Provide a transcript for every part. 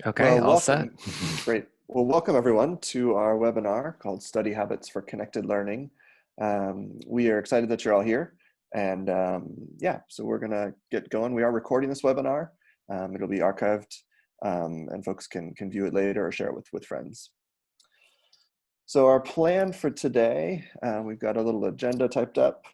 Okay, Well, all set. welcome. Great. Well, welcome everyone to our webinar called Study Habits for Connected Learning. We are excited that you're all here. And yeah, so we're going to get going. We are recording this webinar. It'll be archived and folks can view it later or share it with friends. So our plan for today, we've got a little agenda typed up.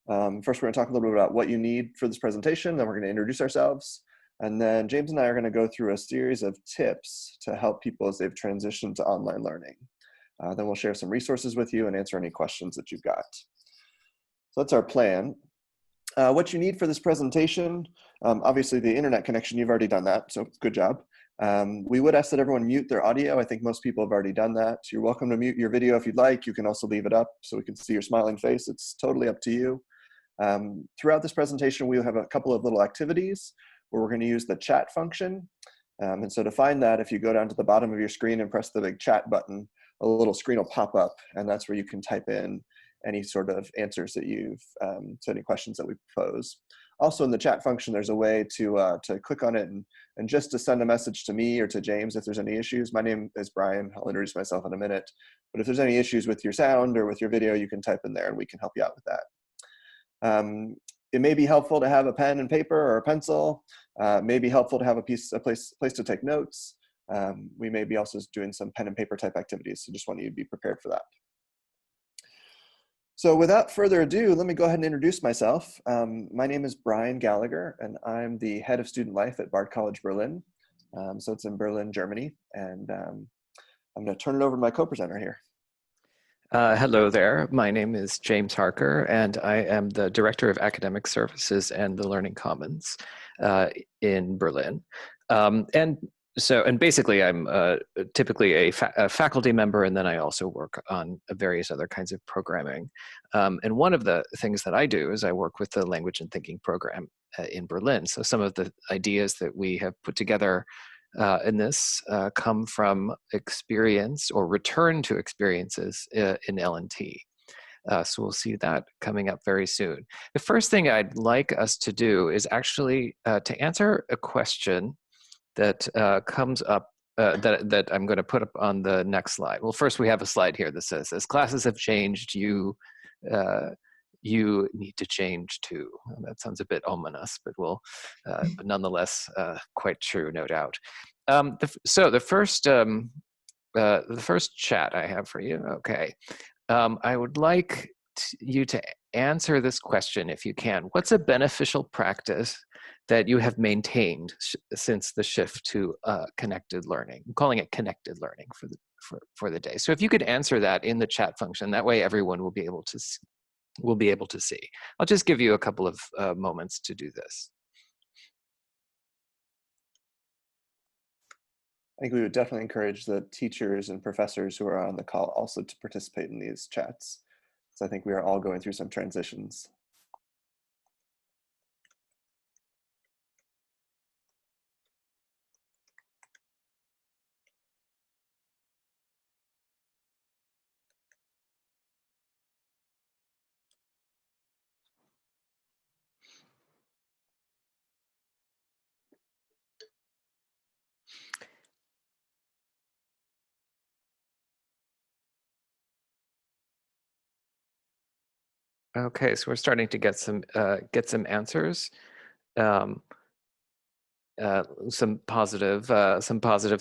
First, we're going to talk a little bit about what you need for this presentation. Then we're going to introduce ourselves. And then James and I are going to go through a series of tips to help people as they've transitioned to online learning. Then we'll share some resources with you and answer any questions that you've got. So that's our plan. What you need for this presentation, obviously the internet connection, you've already done that, so good job. We would ask that everyone mute their audio. I think most people have already done that. You're welcome to mute your video if you'd like. You can also leave it up so we can see your smiling face. It's totally up to you. Throughout this presentation, we'll have a couple of little activities where we're going to use the chat function. And so to find that, if you go down to the bottom of your screen and press the big chat button, a little screen will pop up, and that's where you can type in any sort of answers that you've, to any questions that we pose. Also in the chat function, there's a way to click on it and just to send a message to me or to James if there's any issues. My name is Brian. I'll introduce myself in a minute. But if there's any issues with your sound or with your video, you can type in there and we can help you out with that. It may be helpful to have a pen and paper or a pencil. It may be helpful to have a place to take notes. We may be also doing some pen and paper type activities, so just want you to be prepared for that. So without further ado, let me go ahead and introduce myself. My name is Brian Gallagher, and I'm the head of student life at Bard College Berlin. So it's in Berlin, Germany, and I'm going to turn it over to my co-presenter here. Hello there. My name is James Harker, and I am the Director of Academic Services and the Learning Commons in Berlin. And basically, I'm typically a faculty member, and then I also work on various other kinds of programming. And one of the things that I do is I work with the Language and Thinking program in Berlin. So some of the ideas that we have put together in this come from experience or return to experiences in L&T. So we'll see that coming up very soon. The first thing I'd like us to do is actually to answer a question that comes up that I'm going to put up on the next slide. Well, first we have a slide here that says, as classes have changed, you need to change too. That sounds a bit ominous, but but nonetheless quite true, no doubt. So the first chat I have for you, okay. I would like you to answer this question if you can. What's a beneficial practice that you have maintained since the shift to connected learning? I'm calling it connected learning for the day. So if you could answer that in the chat function, that way everyone will be able to see. I'll just give you a couple of moments to do this. I think we would definitely encourage the teachers and professors who are on the call also to participate in these chats. So I think we are all going through some transitions. Okay, so we're starting to get some answers, some positive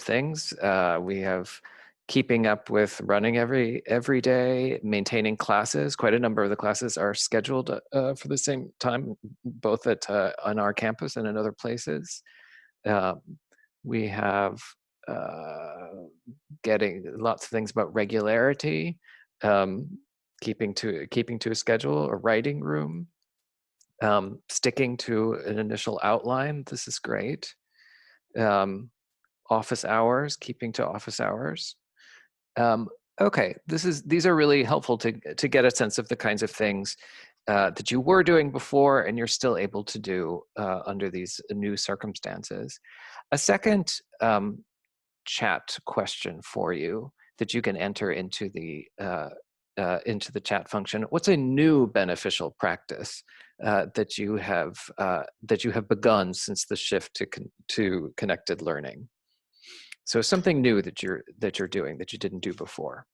things. We have keeping up with running every day, maintaining classes. Quite a number of the classes are scheduled for the same time, both on our campus and in other places. We have getting lots of things about regularity. Keeping to a schedule, a writing room, sticking to an initial outline. This is great. Office hours, keeping to office hours. Okay, these are really helpful to get a sense of the kinds of things that you were doing before and you're still able to do under these new circumstances. A second chat question for you that you can enter into the chat function. What's a new beneficial practice that you have begun since the shift to connected learning? So something new that you're doing that you didn't do before.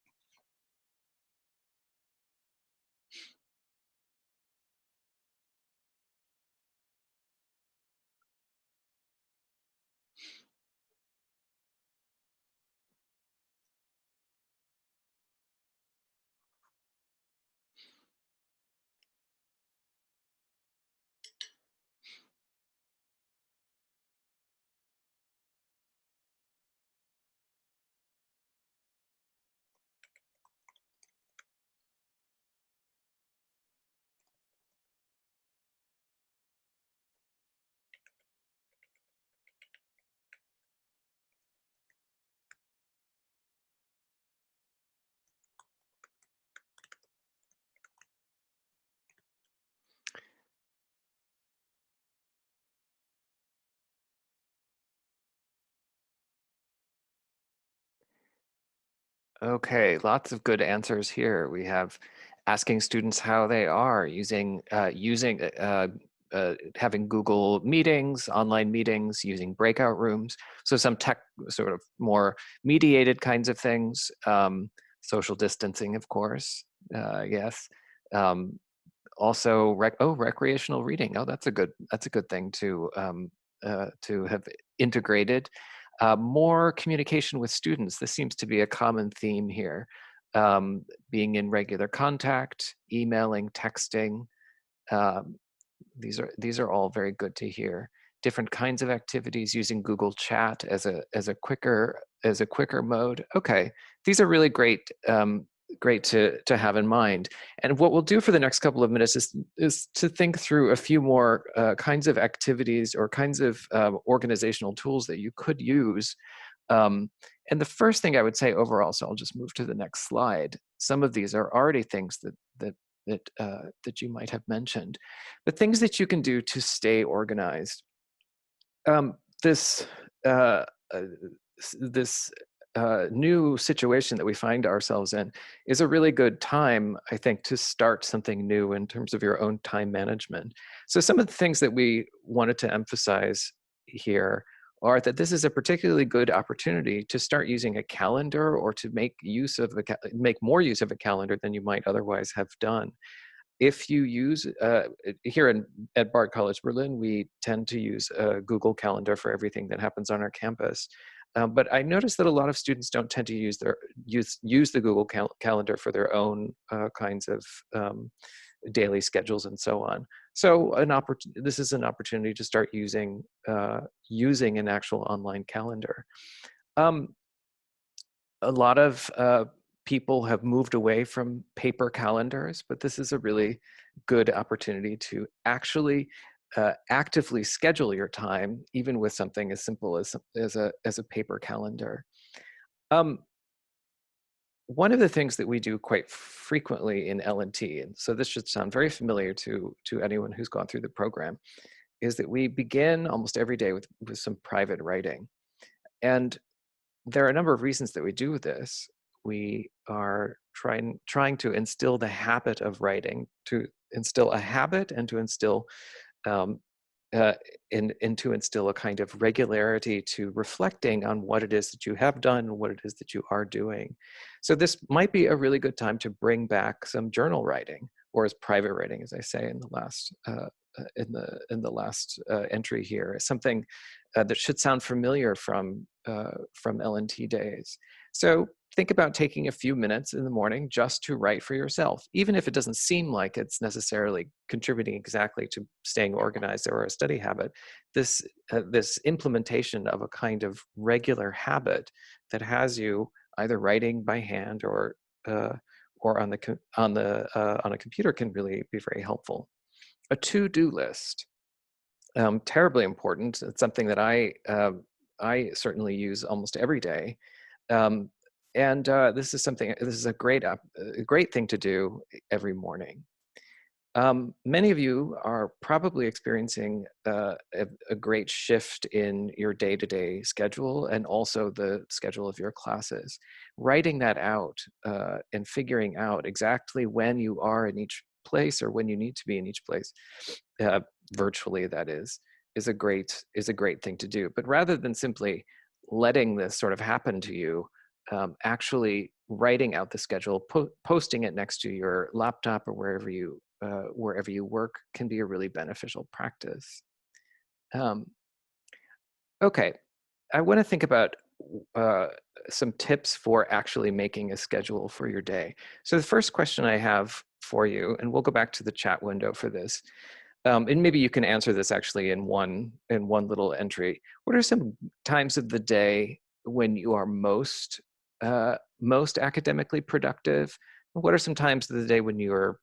Okay, lots of good answers here. We have asking students how they are using having Google meetings, online meetings, using breakout rooms. So some tech sort of more mediated kinds of things. Social distancing, of course. Yes. Um, Also, recreational reading. Oh, that's a good thing to have integrated. More communication with students. This seems to be a common theme here. Being in regular contact, emailing, texting. Um, these are all very good to hear. Different kinds of activities using Google Chat as a quicker mode. Okay, these are really great to have in mind. And what we'll do for the next couple of minutes is to think through a few more kinds of activities or kinds of organizational tools that you could use. Um, and the first thing I would say overall, so I'll just move to the next slide. Some of these are already things that you might have mentioned, but things that you can do to stay organized. Um, this uh, uh, this new situation that we find ourselves in is a really good time, I think, to start something new in terms of your own time management. So some of the things that we wanted to emphasize here are that this is a particularly good opportunity to start using a calendar or to make make more use of a calendar than you might otherwise have done. If you use here at Bard College Berlin, we tend to use a Google Calendar for everything that happens on our campus. But I noticed that a lot of students don't tend to use the Google Calendar for their own kinds of daily schedules and so on. So this is an opportunity to start using an actual online calendar. Um, a lot of people have moved away from paper calendars, but this is a really good opportunity to actually actively schedule your time, even with something as simple as a paper calendar. Um, One of the things that we do quite frequently in L&T, and so this should sound very familiar to anyone who's gone through the program, is that we begin almost every day with some private writing. And there are a number of reasons that we do this. We are trying to instill the habit of writing, to instill a habit and to instill um, and to instill a kind of regularity to reflecting on what it is that you have done and what it is that you are doing. So this might be a really good time to bring back some journal writing, or as private writing, as I say in the last entry here. It's something that should sound familiar from L&T days. So think about taking a few minutes in the morning just to write for yourself, even if it doesn't seem like it's necessarily contributing exactly to staying organized or a study habit. This implementation of a kind of regular habit that has you either writing by hand or on a computer can really be very helpful. A to-do list, terribly important. It's something that I certainly use almost every day. Um, and this is a great thing to do every morning. Many of you are probably experiencing a great shift in your day-to-day schedule and also the schedule of your classes. Writing that out and figuring out exactly when you are in each place or when you need to be in each place, uh, virtually that is a great thing to do. But rather than simply letting this sort of happen to you, actually writing out the schedule, posting it next to your laptop or wherever you work can be a really beneficial practice. Okay, I want to think about uh, some tips for actually making a schedule for your day. So the first question I have for you, and we'll go back to the chat window for this, and maybe you can answer this actually in one little entry. What are some times of the day when you are most academically productive? What are some times of the day when you are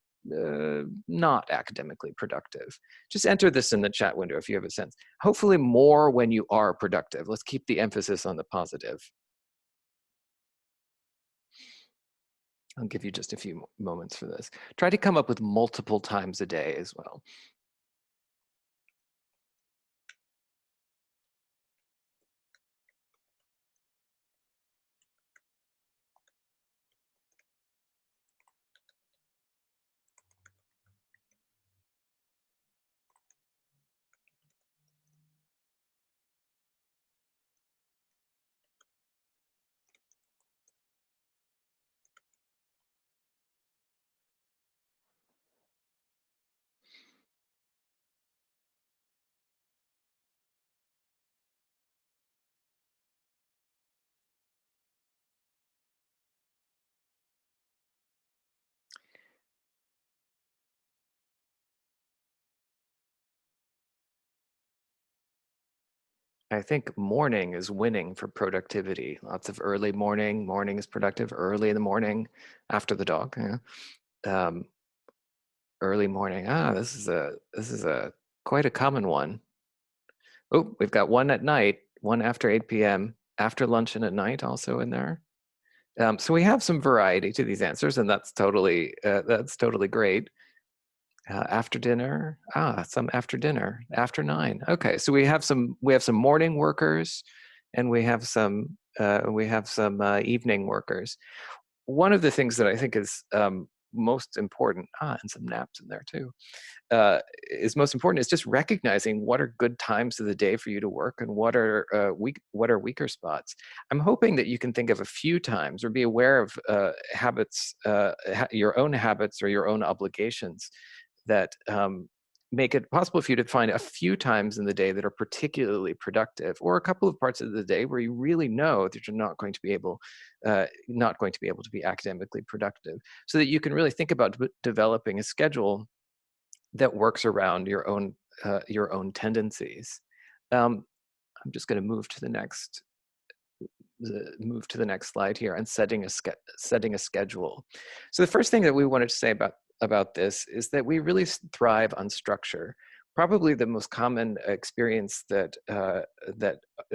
not academically productive? Just enter this in the chat window if you have a sense. Hopefully more when you are productive. Let's keep the emphasis on the positive. I'll give you just a few moments for this. Try to come up with multiple times a day as well. I think morning is winning for productivity. Lots of early morning. Morning is productive. Early in the morning, after the dog. Yeah. Early morning. This is a quite a common one. Oh, we've got one at night, one after 8 p.m., after lunch and at night also in there. So we have some variety to these answers, and that's totally great. After dinner, some after dinner, after 9. Okay, so we have some morning workers, and we have some evening workers. One of the things that I think is most important, and some naps in there too, is most important is just recognizing what are good times of the day for you to work and what are weaker spots. I'm hoping that you can think of a few times or be aware of habits, your own habits or your own obligations that make it possible for you to find a few times in the day that are particularly productive, or a couple of parts of the day where you really know that you're not going to be able to be academically productive, so that you can really think about developing a schedule that works around your own tendencies. I'm just going to move to the next slide here, and setting a schedule. So the first thing that we wanted to say about this is that we really thrive on structure. Probably the most common experience that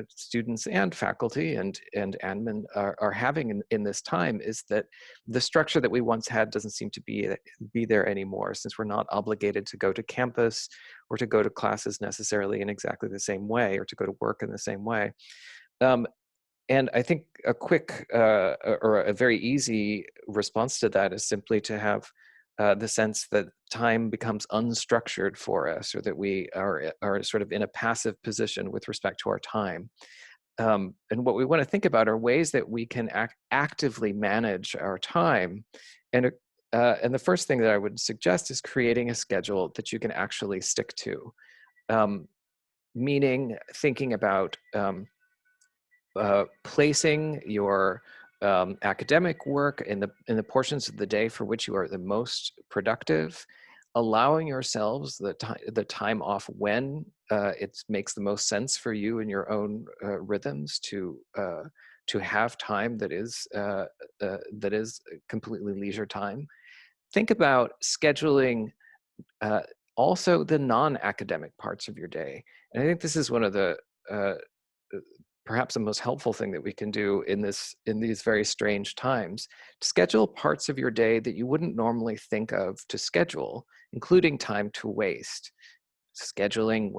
students and faculty and admin are having in this time is that the structure that we once had doesn't seem to be there anymore, since we're not obligated to go to campus or to go to classes necessarily in exactly the same way, or to go to work in the same way. And I think a quick or a very easy response to that is simply to have the sense that time becomes unstructured for us, or that we are sort of in a passive position with respect to our time. And what we want to think about are ways that we can actively manage our time. And the first thing that I would suggest is creating a schedule that you can actually stick to. Meaning thinking about placing your academic work in the portions of the day for which you are the most productive, allowing yourselves the time off when it makes the most sense for you and your own rhythms to have time that is completely leisure time. Think about scheduling also the non-academic parts of your day, and I think this is one of the perhaps the most helpful thing that we can do in these very strange times. Schedule parts of your day that you wouldn't normally think of to schedule, including time to waste. Scheduling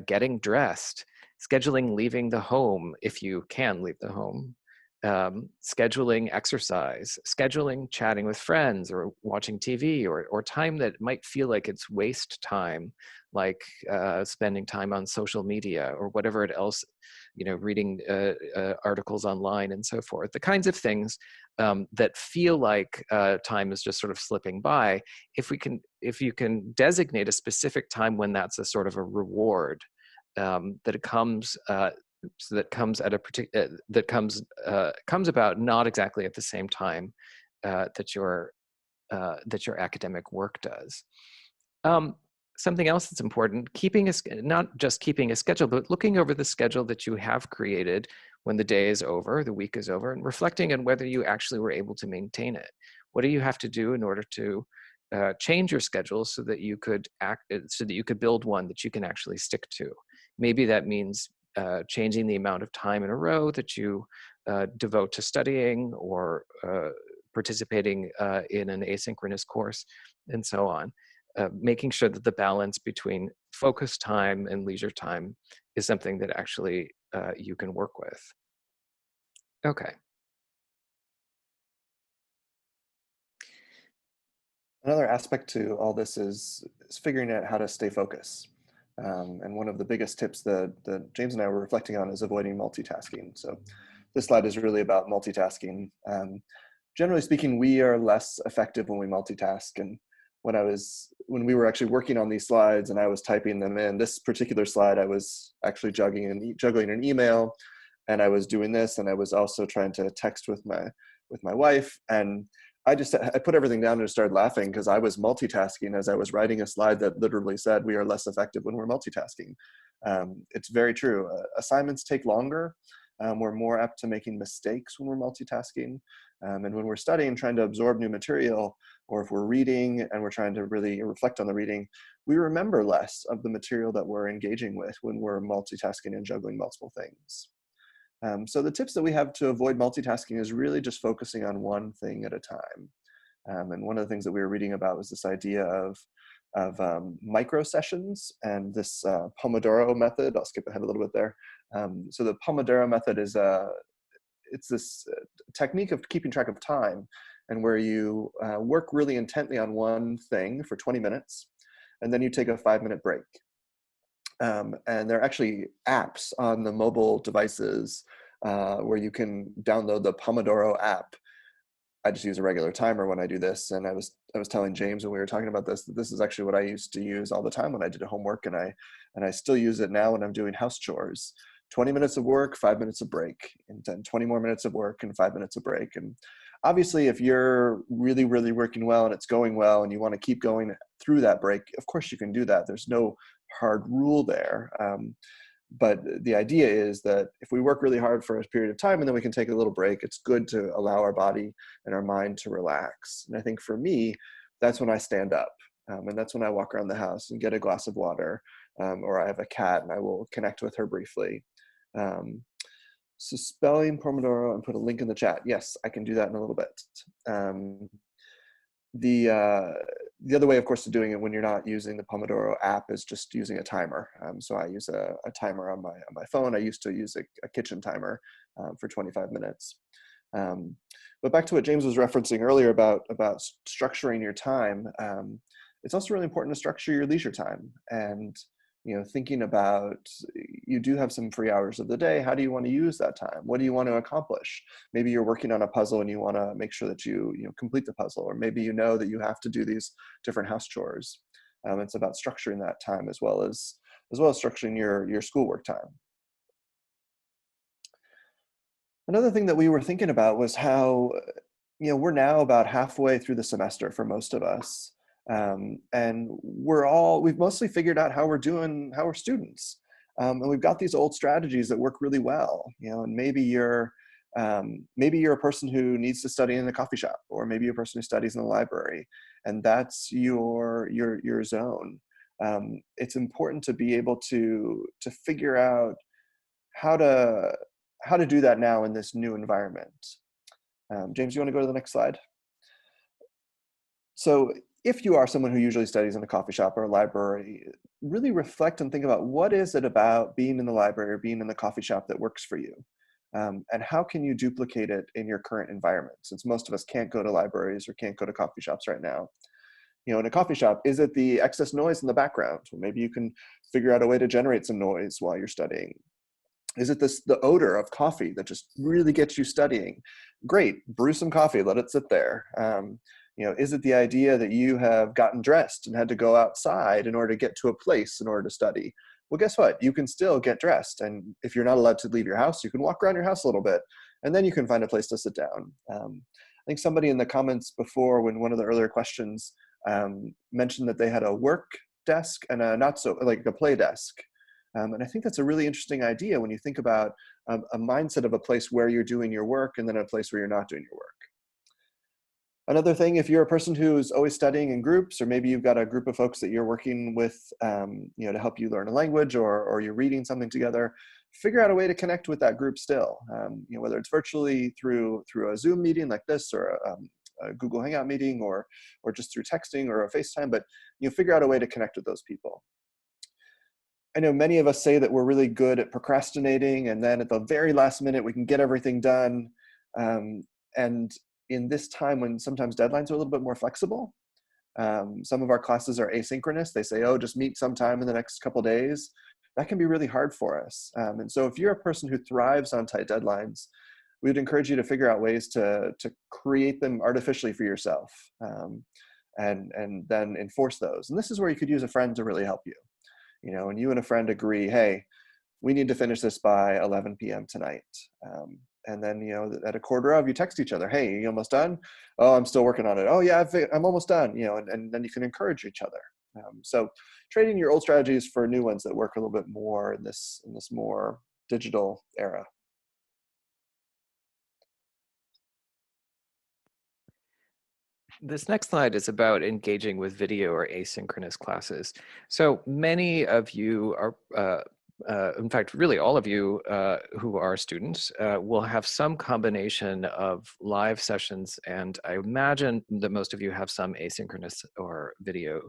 getting dressed, scheduling leaving the home if you can leave the home, scheduling exercise, scheduling chatting with friends or watching TV, or time that might feel like it's waste time, like spending time on social media or whatever it else, reading articles online and so forth. The kinds of things that feel like time is just sort of slipping by. If you can designate a specific time when that's a sort of a reward, that it comes so that comes at a particular comes about not exactly at the same time that your academic work does. Something else that's important: not just keeping a schedule, but looking over the schedule that you have created when the day is over, the week is over, and reflecting on whether you actually were able to maintain it. What do you have to do in order to change your schedule so that you could build one that you can actually stick to? Maybe that means changing the amount of time in a row that you devote to studying, or participating in an asynchronous course, and so on. Making sure that the balance between focus time and leisure time is something that actually you can work with. Okay. Another aspect to all this is figuring out how to stay focused. And one of the biggest tips that James and I were reflecting on is avoiding multitasking. So this slide is really about multitasking. Generally speaking, we are less effective when we multitask. And when we were actually working on these slides and I was typing them in, this particular slide, I was actually juggling an email, and I was doing this, and I was also trying to text with my wife. And I put everything down and started laughing because I was multitasking as I was writing a slide that literally said we are less effective when we're multitasking. It's very true. Assignments take longer. We're more apt to making mistakes when we're multitasking. And when we're studying, trying to absorb new material, or if we're reading and we're trying to really reflect on the reading, we remember less of the material that we're engaging with when we're multitasking and juggling multiple things. So the tips that we have to avoid multitasking is really just focusing on one thing at a time. And one of the things that we were reading about was this idea of micro sessions and this Pomodoro method. I'll skip ahead a little bit there. So the Pomodoro method is it's this technique of keeping track of time, and where you work really intently on one thing for 20 minutes, and then you take a 5-minute break. And there are actually apps on the mobile devices where you can download the Pomodoro app. I just use a regular timer when I do this. And I was telling James when we were talking about this, that this is actually what I used to use all the time when I did homework, and I still use it now when I'm doing house chores. 20 minutes of work, 5 minutes of break, and then 20 more minutes of work and 5 minutes of break. And obviously, if you're really, really working well and it's going well and you want to keep going through that break, of course you can do that. There's no hard rule there. But the idea is that if we work really hard for a period of time and then we can take a little break, it's good to allow our body and our mind to relax. And I think for me, that's when I stand up. And that's when I walk around the house and get a glass of water, or I have a cat and I will connect with her briefly. So spelling Pomodoro, and put a link in the chat. Yes, I can do that in a little bit. The other way, of course, of doing it when you're not using the Pomodoro app is just using a timer. So I use a timer on my phone. I used to use a kitchen timer for 25 minutes. But back to what James was referencing earlier about structuring your time, it's also really important to structure your leisure time. And thinking about, you do have some free hours of the day. How do you want to use that time? What do you want to accomplish? Maybe you're working on a puzzle and you want to make sure that you complete the puzzle, or maybe you know that you have to do these different house chores. It's about structuring that time as well as structuring your schoolwork time. Another thing that we were thinking about was how we're now about halfway through the semester for most of us. And we've mostly figured out how we're students. And we've got these old strategies that work really well, and maybe you're a person who needs to study in a coffee shop, or maybe you're a person who studies in the library, and that's your zone. It's important to be able to figure out how to do that now in this new environment. James, you want to go to the next slide? So if you are someone who usually studies in a coffee shop or a library, really reflect and think about, what is it about being in the library or being in the coffee shop that works for you? And how can you duplicate it in your current environment? Since most of us can't go to libraries or can't go to coffee shops right now. In a coffee shop, is it the excess noise in the background? Well, maybe you can figure out a way to generate some noise while you're studying. Is it the odor of coffee that just really gets you studying? Great, brew some coffee, let it sit there. Is it the idea that you have gotten dressed and had to go outside in order to get to a place in order to study? Well, guess what? You can still get dressed. And if you're not allowed to leave your house, you can walk around your house a little bit, and then you can find a place to sit down. I think somebody in the comments before, when one of the earlier questions mentioned that they had a work desk and a not so, like a play desk. And I think that's a really interesting idea when you think about a mindset of a place where you're doing your work and then a place where you're not doing your work. Another thing, if you're a person who's always studying in groups, or maybe you've got a group of folks that you're working with to help you learn a language, or you're reading something together, figure out a way to connect with that group still. Whether it's virtually through a Zoom meeting like this, or a Google Hangout meeting, or just through texting or a FaceTime, but figure out a way to connect with those people. I know many of us say that we're really good at procrastinating, and then at the very last minute we can get everything done. And in this time when sometimes deadlines are a little bit more flexible, some of our classes are asynchronous. They say, oh, just meet sometime in the next couple days. That can be really hard for us. And so if you're a person who thrives on tight deadlines, we would encourage you to figure out ways to create them artificially for yourself, and then enforce those. And this is where you could use a friend to really help you. And you and a friend agree, hey, we need to finish this by 11 p.m. tonight. And then, at a quarter of, you text each other, hey, you almost done? Oh, I'm still working on it. Oh yeah, I'm almost done. And then you can encourage each other. So trading your old strategies for new ones that work a little bit more in this more digital era. This next slide is about engaging with video or asynchronous classes. So many of you are, in fact, really all of you who are students will have some combination of live sessions, and I imagine that most of you have some asynchronous or video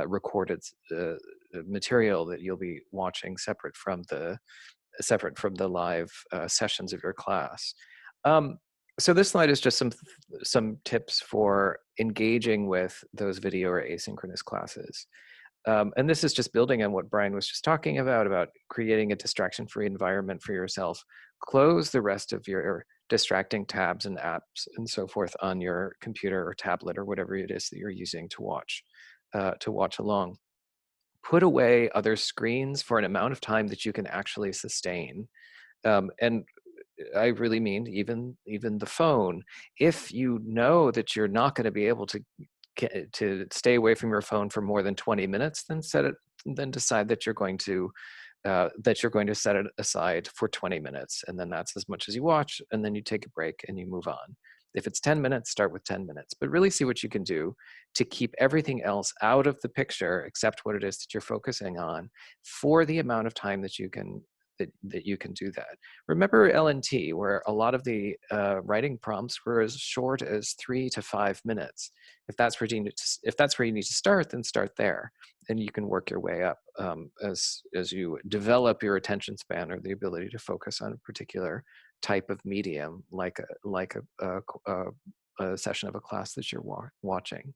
recorded material that you'll be watching separate from the live sessions of your class. So this slide is just some tips for engaging with those video or asynchronous classes. And this is just building on what Brian was just talking about creating a distraction-free environment for yourself. Close the rest of your distracting tabs and apps and so forth on your computer or tablet or whatever it is that you're using to watch along. Put away other screens for an amount of time that you can actually sustain. And I really mean even the phone. If you know that you're not going to be able to stay away from your phone for more than 20 minutes, then decide that you're going to set it aside for 20 minutes, and then that's as much as you watch, and then you take a break and you move on. If it's 10 minutes, start with 10 minutes, but really see what you can do to keep everything else out of the picture except what it is that you're focusing on for the amount of time that you can do that. Remember LNT, where a lot of the writing prompts were as short as 3 to 5 minutes. If that's where you need to start, then start there, and you can work your way up as you develop your attention span or the ability to focus on a particular type of medium, like a session of a class that you're watching.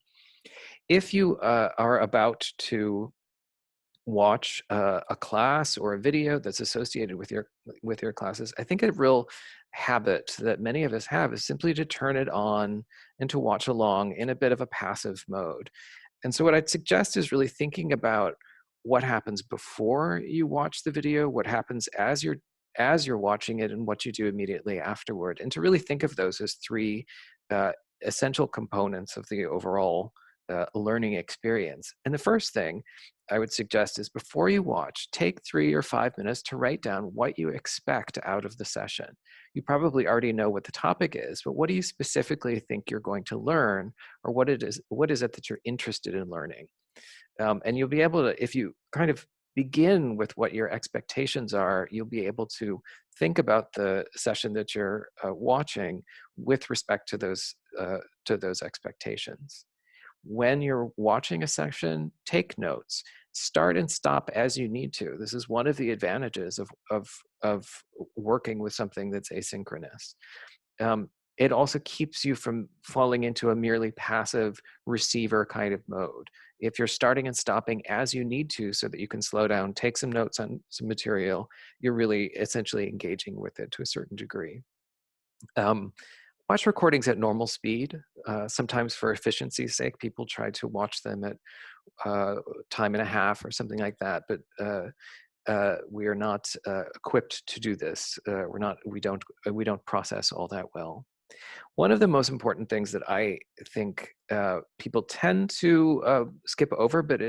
If you are about to watch a class or a video that's associated with your classes, I think a real habit that many of us have is simply to turn it on and to watch along in a bit of a passive mode. And so what I'd suggest is really thinking about what happens before you watch the video, what happens as you're watching it, and what you do immediately afterward, and to really think of those as three essential components of the overall learning experience. And the first thing I would suggest is, before you watch, take 3 or 5 minutes to write down what you expect out of the session. You probably already know what the topic is, but what do you specifically think you're going to learn, or what is it that you're interested in learning? And you'll be able to, if you kind of begin with what your expectations are, you'll be able to think about the session that you're watching with respect to those expectations. When you're watching a session, take notes. Start and stop as you need to. This is one of the advantages of working with something that's asynchronous. It also keeps you from falling into a merely passive receiver kind of mode. If you're starting and stopping as you need to so that you can slow down, take some notes on some material, you're really essentially engaging with it to a certain degree. Watch recordings at normal speed. Sometimes for efficiency's sake, people try to watch them at time and a half or something like that, but we are not equipped to do this. We don't process all that well. One of the most important things that I think people tend to skip over, but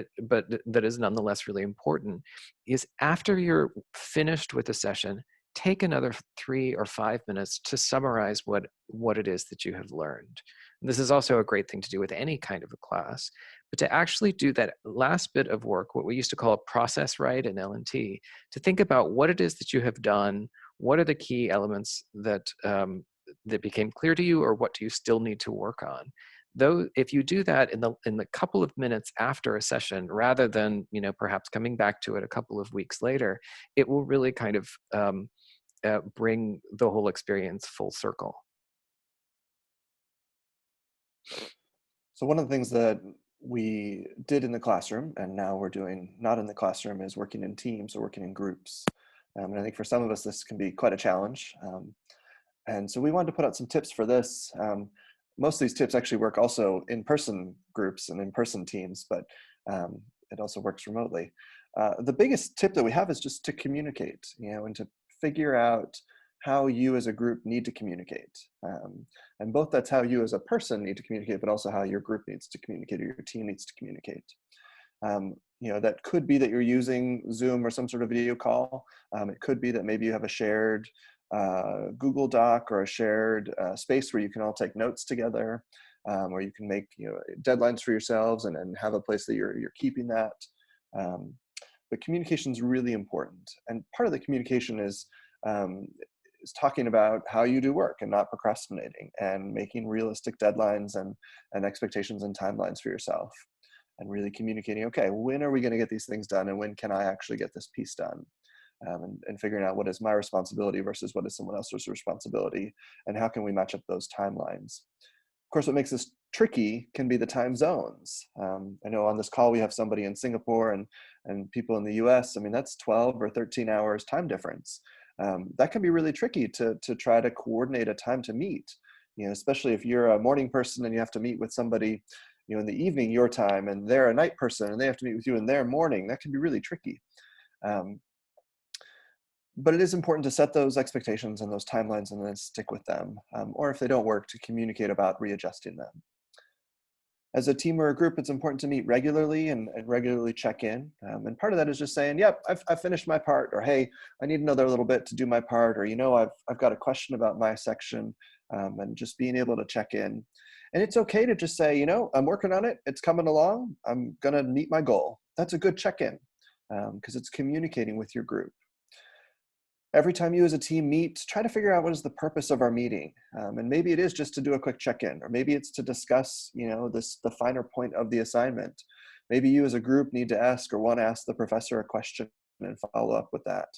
that is nonetheless really important, is after you're finished with a session, take another 3 or 5 minutes to summarize what it is that you have learned. And this is also a great thing to do with any kind of a class, but to actually do that last bit of work, what we used to call a process write in L&T, to think about what it is that you have done, what are the key elements that that became clear to you, or what do you still need to work on. Though if you do that in the couple of minutes after a session, rather than perhaps coming back to it a couple of weeks later, it will really kind of bring the whole experience full circle. So one of the things that we did in the classroom, and now we're doing not in the classroom, is working in teams or working in groups. And I think for some of us, this can be quite a challenge. And so we wanted to put out some tips for this. Most of these tips actually work also in-person groups and in-person teams, but it also works remotely. The biggest tip that we have is just to communicate, and to figure out how you as a group need to communicate. And both that's how you as a person need to communicate, but also how your group needs to communicate or your team needs to communicate. That could be that you're using Zoom or some sort of video call. It could be that maybe you have a shared Google Doc or a shared space where you can all take notes together, or you can make deadlines for yourselves and have a place that you're keeping that. But communication is really important, and part of the communication is talking about how you do work and not procrastinating, and making realistic deadlines and expectations and timelines for yourself, and really communicating, okay, when are we going to get these things done, and when can I actually get this piece done? And figuring out what is my responsibility versus what is someone else's responsibility, and how can we match up those timelines. Of course, what makes this tricky can be the time zones. I know on this call we have somebody in Singapore and people in the US. I mean, that's 12 or 13 hours time difference. That can be really tricky to try to coordinate a time to meet, especially if you're a morning person and you have to meet with somebody in the evening your time, and they're a night person and they have to meet with you in their morning. That can be really tricky. But it is important to set those expectations and those timelines and then stick with them. Or if they don't work, to communicate about readjusting them. As a team or a group, it's important to meet regularly and regularly check in. And part of that is just saying, yep, I've finished my part, or hey, I need another little bit to do my part, or I've got a question about my section, and just being able to check in. And it's okay to just say, I'm working on it, it's coming along, I'm gonna meet my goal. That's a good check-in, because it's communicating with your group. Every time you as a team meet, try to figure out what is the purpose of our meeting. And maybe it is just to do a quick check-in, or maybe it's to discuss, the finer point of the assignment. Maybe you as a group need to ask or want to ask the professor a question and follow up with that.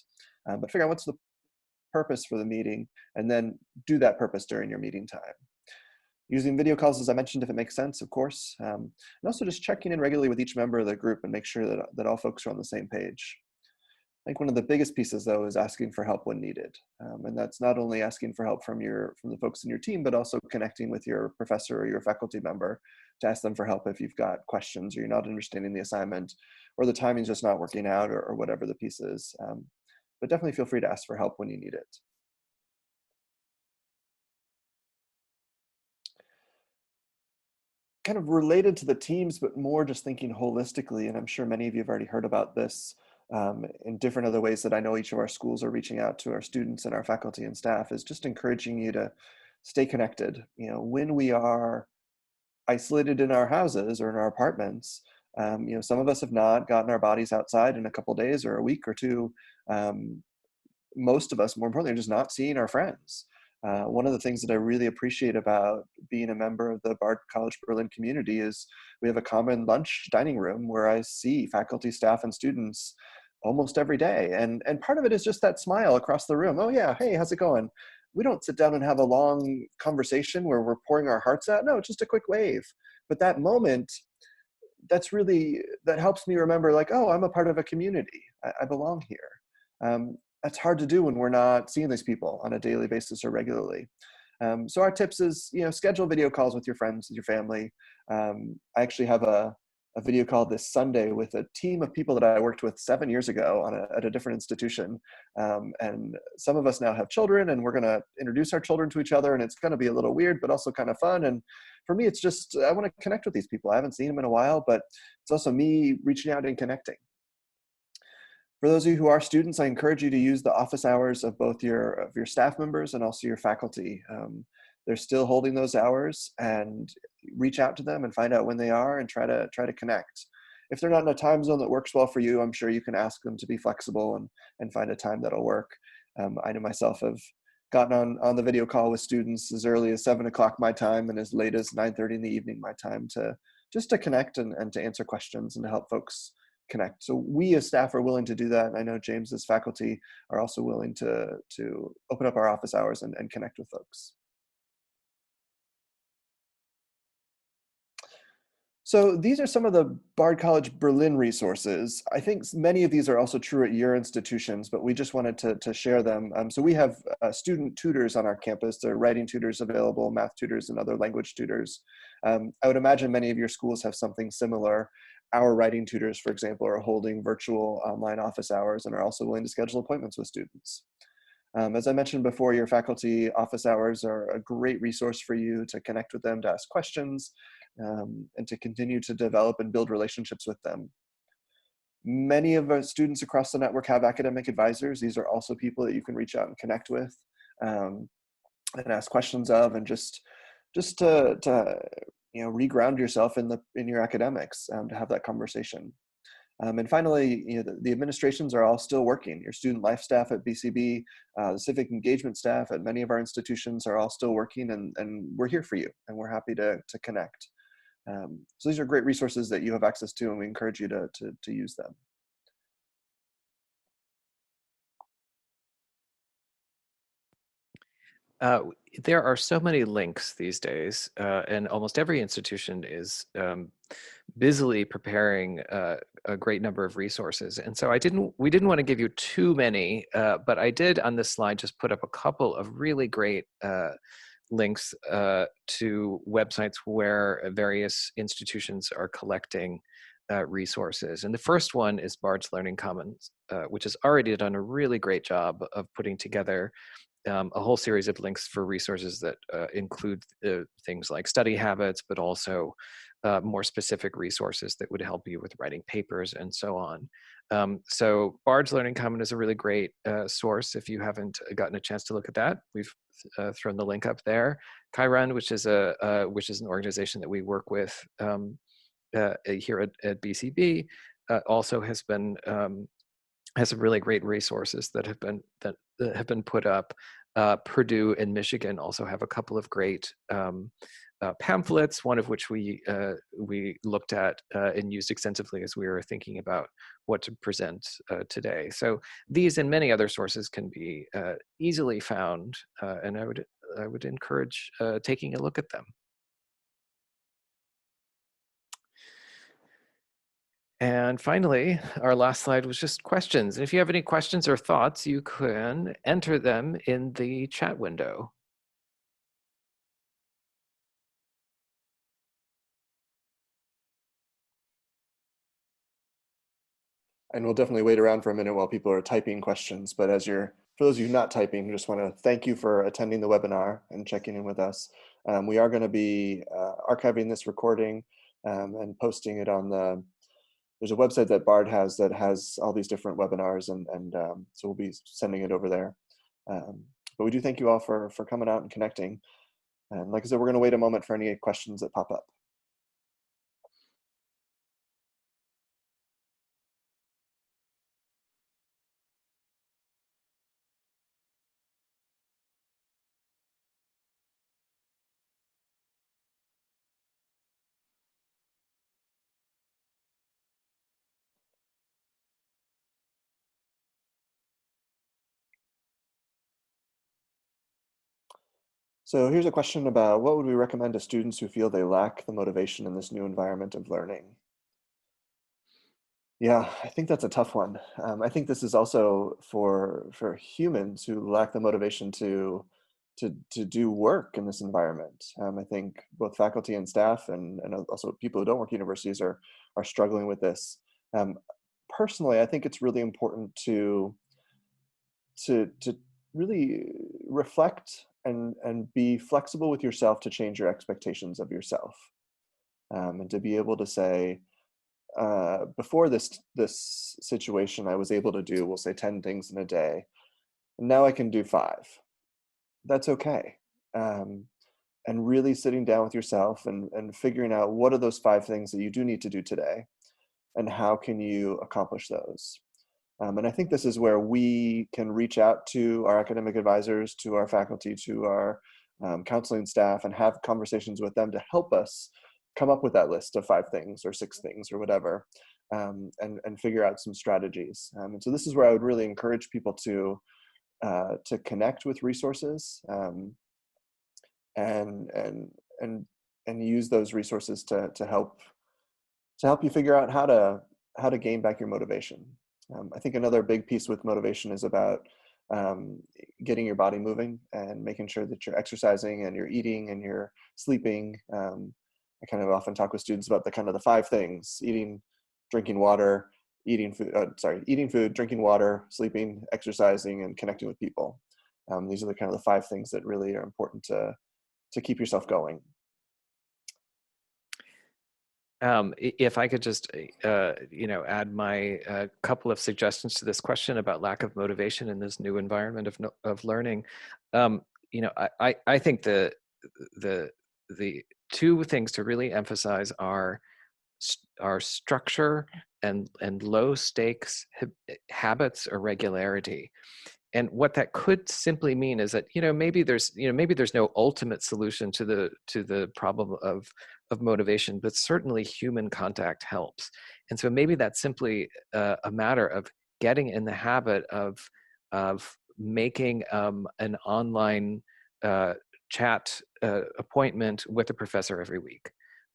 But figure out what's the purpose for the meeting, and then do that purpose during your meeting time. Using video calls, as I mentioned, if it makes sense, of course. And also just checking in regularly with each member of the group and make sure that all folks are on the same page. I think one of the biggest pieces, though, is asking for help when needed. And that's not only asking for help from the folks in your team, but also connecting with your professor or your faculty member to ask them for help if you've got questions, or you're not understanding the assignment, or the timing's just not working out, or whatever the piece is. But definitely feel free to ask for help when you need it. Kind of related to the teams, but more just thinking holistically, and I'm sure many of you have already heard about this, in different other ways that I know each of our schools are reaching out to our students and our faculty and staff, is just encouraging you to stay connected. When we are isolated in our houses or in our apartments, some of us have not gotten our bodies outside in a couple days or a week or two. Most of us, more importantly, are just not seeing our friends. One of the things that I really appreciate about being a member of the Bard College Berlin community is we have a common lunch dining room where I see faculty, staff, and students almost every day. And part of it is just that smile across the room. Oh yeah, hey, how's it going? We don't sit down and have a long conversation where we're pouring our hearts out. No, just a quick wave. But that moment, that helps me remember, like, oh, I'm a part of a community. I belong here. That's hard to do when we're not seeing these people on a daily basis or regularly. So our tips is, schedule video calls with your friends, with your family. I actually have a video call this Sunday with a team of people that I worked with 7 years ago at a different institution. And some of us now have children, and we're going to introduce our children to each other, and it's going to be a little weird, but also kind of fun. And for me, it's just, I want to connect with these people. I haven't seen them in a while, but it's also me reaching out and connecting. For those of you who are students, I encourage you to use the office hours of both your staff members and also your faculty. They're still holding those hours, and reach out to them and find out when they are and try to connect. If they're not in a time zone that works well for you, I'm sure you can ask them to be flexible and find a time that'll work. I know myself have gotten on the video call with students as early as 7 o'clock my time and as late as 9:30 in the evening my time, to just to connect and to answer questions and to help folks connect. So we as staff are willing to do that. And I know James as faculty are also willing to open up our office hours and connect with folks. So these are some of the Bard College Berlin resources. I think many of these are also true at your institutions, but we just wanted to share them. So we have student tutors on our campus. There are writing tutors available, math tutors, and other language tutors. I would imagine many of your schools have something similar. Our writing tutors, for example, are holding virtual online office hours and are also willing to schedule appointments with students. As I mentioned before, your faculty office hours are a great resource for you to connect with them, to ask questions, and to continue to develop and build relationships with them. Many of our students across the network have academic advisors. These are also people that you can reach out and connect with, and ask questions of, and just to reground yourself in your academics, to have that conversation. And finally, the administrations are all still working. Your student life staff at BCB, the civic engagement staff at many of our institutions are all still working, and we're here for you, and we're happy to connect. So these are great resources that you have access to, and we encourage you to use them. There are so many links these days, and almost every institution is busily preparing a great number of resources. And so we didn't want to give you too many, but I did on this slide just put up a couple of really great links to websites where various institutions are collecting resources. And the first one is Bard's Learning Commons, which has already done a really great job of putting together a whole series of links for resources that include things like study habits, but also more specific resources that would help you with writing papers and so on. So Bard's Learning Common is a really great source if you haven't gotten a chance to look at that. We've thrown the link up there. Chiron, which is an organization that we work with here at BCB, also has some really great resources that have been put up. Purdue and Michigan also have a couple of great pamphlets, one of which we looked at and used extensively as we were thinking about what to present today. So these and many other sources can be easily found, and I would encourage taking a look at them. And finally, our last slide was just questions. And if you have any questions or thoughts, you can enter them in the chat window. And we'll definitely wait around for a minute while people are typing questions. But for those of you not typing, I just want to thank you for attending the webinar and checking in with us. We are going to be archiving this recording and posting it on there's a website that Bard has that has all these different webinars, and so we'll be sending it over there. But we do thank you all for coming out and connecting. And like I said, we're going to wait a moment for any questions that pop up. So here's a question about what would we recommend to students who feel they lack the motivation in this new environment of learning? Yeah, I think that's a tough one. I think this is also for humans who lack the motivation to do work in this environment. I think both faculty and staff, and also people who don't work at universities are struggling with this. Um, Personally, I think it's really important to really reflect and be flexible with yourself to change your expectations of yourself, and to be able to say, before this situation, I was able to do, we'll say, 10 things in a day, and now I can do 5. That's okay. Um, and really sitting down with yourself and figuring out what are those 5 things that you do need to do today, and how can you accomplish those. And I think this is where we can reach out to our academic advisors, to our faculty, to our counseling staff, and have conversations with them to help us come up with that list of 5 things or 6 things or whatever, and figure out some strategies. And so this is where I would really encourage people to connect with resources, and and and and use those resources to help you figure out how to gain back your motivation. I think another big piece with motivation is about um, getting your body moving and making sure that you're exercising and you're eating and you're sleeping. I kind of often talk with students about the kind of the 5 things: eating, drinking water, eating food, drinking water, sleeping, exercising, and connecting with people. These are the kind of the 5 things that really are important to keep yourself going. If I could just, add my couple of suggestions to this question about lack of motivation in this new environment of learning. Um, I think the the 2 things to really emphasize are structure and low stakes habits or regularity. And what that could simply mean is that maybe there's no ultimate solution to the problem of motivation, but certainly human contact helps. And so maybe that's simply a matter of getting in the habit of making an online chat appointment with a professor every week.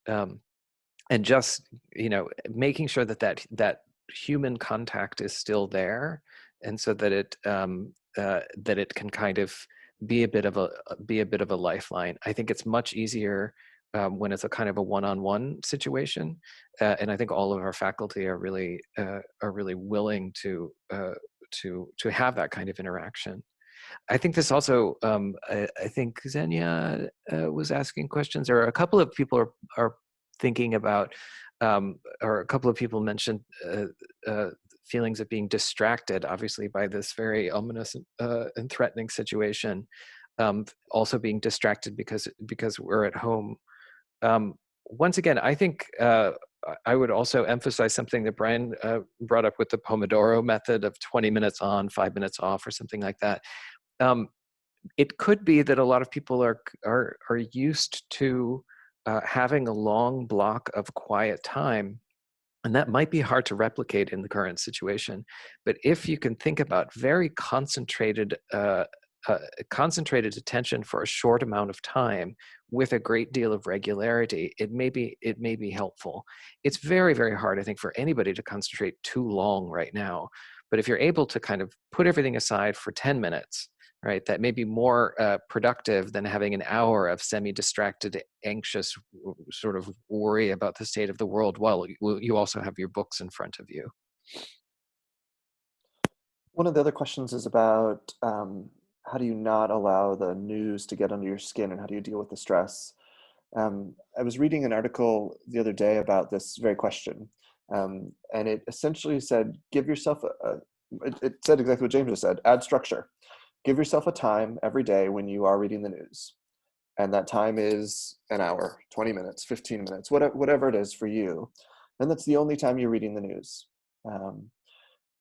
Um, and just making sure that human contact is still there, and so that it can kind of be a bit of a lifeline. I think it's much easier when it's a kind of a one-on-one situation, and I think all of our faculty are really willing to have that kind of interaction. I think this also, I think Xenia was asking questions, or a couple of people are thinking about, or a couple of people mentioned feelings of being distracted, obviously, by this very ominous and threatening situation. Also being distracted because we're at home. Once again, I think I would also emphasize something that Brian brought up with the Pomodoro method of 20 minutes on, 5 minutes off, or something like that. Um, it could be that a lot of people are used to having a long block of quiet time, and that might be hard to replicate in the current situation. But if you can think about very concentrated attention for a short amount of time with a great deal of regularity, it may be helpful. It's very, very hard, I think, for anybody to concentrate too long right now. But if you're able to kind of put everything aside for 10 minutes, right, that may be more productive than having an hour of semi-distracted, anxious sort of worry about the state of the world while you also have your books in front of you. One of the other questions is about how do you not allow the news to get under your skin, and how do you deal with the stress? I was reading an article the other day about this very question, and it essentially said, give yourself it said exactly what James just said: add structure. Give yourself a time every day when you are reading the news, and that time is an hour, 20 minutes, 15 minutes, whatever it is for you, and that's the only time you're reading the news. Um,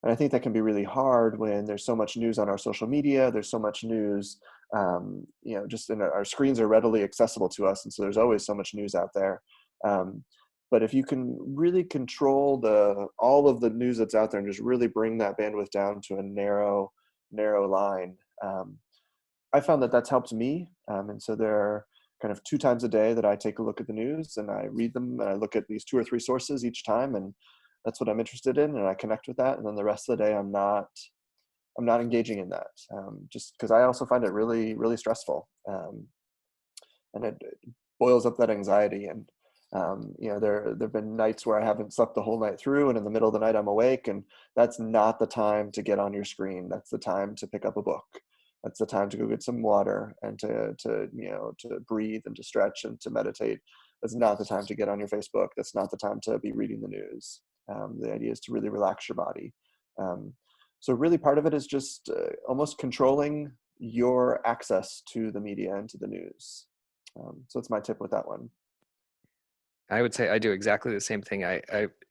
and I think that can be really hard when there's so much news on our social media. There's so much news, just in our screens are readily accessible to us. And so there's always so much news out there. Um, but if you can really control all of the news that's out there and just really bring that bandwidth down to a narrow line, I found that that's helped me. And so there are kind of 2 times a day that I take a look at the news and I read them and I look at these 2 or 3 sources each time, and that's what I'm interested in, and I connect with that. And then the rest of the day, I'm not engaging in that, just because I also find it really, really stressful, and it boils up that anxiety. And there've been nights where I haven't slept the whole night through, and in the middle of the night I'm awake, and that's not the time to get on your screen. That's the time to pick up a book. That's the time to go get some water and to breathe and to stretch and to meditate. That's not the time to get on your Facebook. That's not the time to be reading the news. The idea is to really relax your body. So really part of it is just almost controlling your access to the media and to the news. So that's my tip with that one. I would say I do exactly the same thing.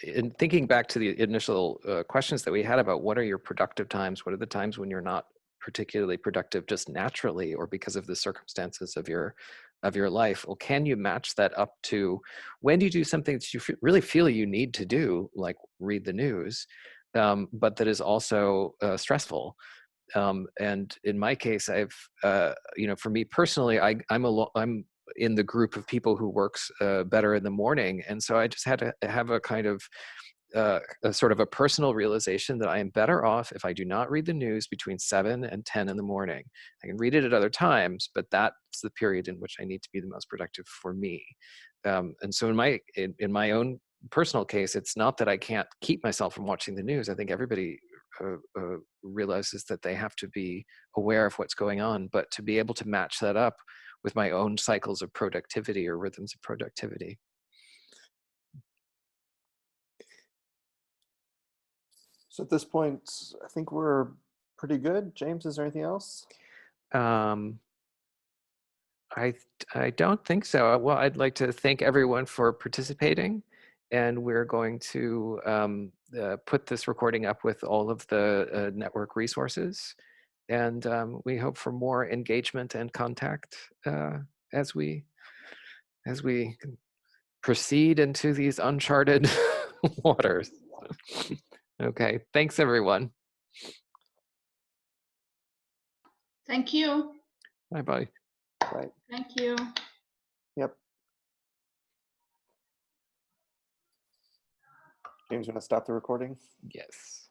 In thinking back to the initial questions that we had about what are your productive times, what are the times when you're not particularly productive just naturally or because of the circumstances of your life? Well, can you match that up to when do you do something that you really feel you need to do, like read the news, but that is also stressful? And in my case, for me personally, I'm in the group of people who works better in the morning, and so I just had to have a kind of a sort of a personal realization that I am better off if I do not read the news between 7 and 10 in the morning. I can read it at other times, but that's the period in which I need to be the most productive for me. And so in my own personal case, it's not that I can't keep myself from watching the news. I think everybody realizes that they have to be aware of what's going on, but to be able to match that up with my own cycles of productivity or rhythms of productivity. So at this point, I think we're pretty good. James, is there anything else? Um, I don't think so. Well, I'd like to thank everyone for participating, and we're going to put this recording up with all of the network resources, and we hope for more engagement and contact as we proceed into these uncharted waters. Okay, thanks everyone. Thank you. Bye-bye. Right. Thank you. Yep. James, you want to stop the recording? Yes.